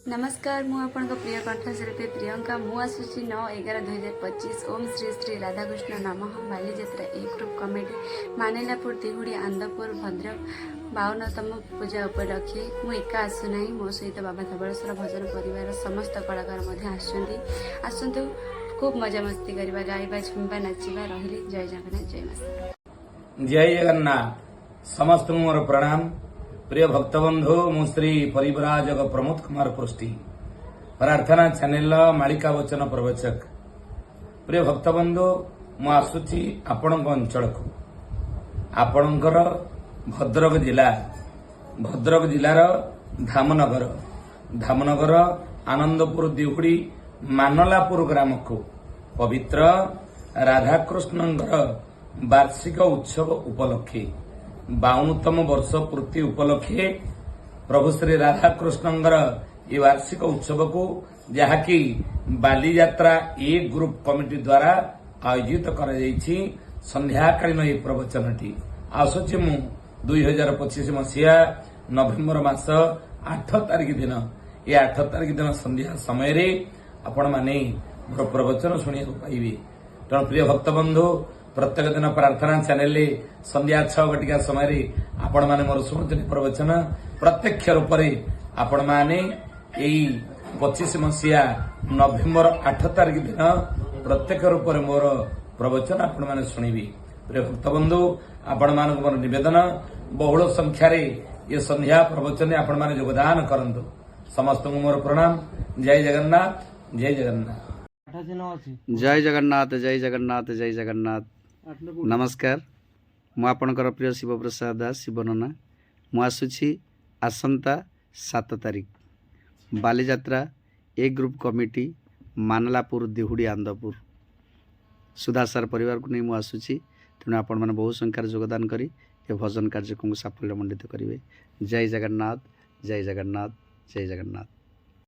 नमस्कार मु आपण प्रिय कंठशिल्पी प्रियंका मु आसूची 9/11/2025 ओम श्री श्री राधाकृष्ण नमः बालीजात्रा ए ग्रुप कमेटी मानेलापुर तिहुड़ी आंदपुर भद्रक 52तम पूजा उपलक्षे मु एका आसुना मो सहित बाबा धवलेश्वर भजन परिवार समस्त कलाकार आसतु खूब मजा मस्ती करवा गाइबा झुमबा नाचिबा रहिले। जय जगन्नाथ जय माता जय जगन्नाथ। समस्त मोर प्रणाम। प्रिय भक्तबंधु मु श्री परिव्राजक प्रमोद कुमार पृष्टि प्रार्थना चैनल मालिका वचन प्रवचक। प्रिय भक्तबंधु मु आसुची आपण अंचल को आपणकर भद्रक जिलार धामनगर आनंदपुर दिहुड़ी मानलापुर ग्राम को पवित्र राधाकृष्ण वार्षिक उत्सव उपलक्षे 52तम वर्ष पूर्ति उपलक्षे प्रभु श्री राधाकृष्ण ये वार्षिक उत्सव को जहाँकि बालीजात्रा ए ग्रुप कमिटी द्वारा आयोजित कर संध्याकालीन ये प्रवचनटी आसुची मु 2025 मसीहा नवेम्बर मास 8 तारिख दिन ये 8 तारिख दिन संध्या समय रे आपण माने मोर प्रवचन शुणा पाइबे। तेणु प्रिय भक्तबंधु प्रत्येक दिन प्रार्थना चैनल संध्या 6 घटिका समय आपण माने मोर शुणुचनी प्रवचन प्रत्यक्ष रूप से आपण माने 25 मसीहा नवेम्बर 8 तारिख दिन प्रत्यक्ष रूप से मोर प्रवचन आपण माने शुणिबे। प्रिय भक्तबंधु आपण मानक मोर निवेदन बहुल संख्यार ये संध्या प्रवचन आपण माने योगदान करंतु। समस्त मोर प्रणाम। जय जगन्नाथ जय जगन्नाथ जय जगन्नाथ जय जगन्नाथ जय जगन्नाथ। नमस्कार मु आपणकर प्रिय शिवप्रसाद दास शिवनना मु आसुछि आसंता 7 तारिख बालीजात्रा ए ग्रुप कमिटी मानलापुर दिहुड़ी आंदपुर सुधासार परिवार को नहीं मु आसुछि। तेणु आपण मैंने बहु संख्यार योगदान करी ए भजन कार्यक्रम को साफल्य मंडित करेंगे। जय जगन्नाथ जय जगन्नाथ जय जगन्नाथ।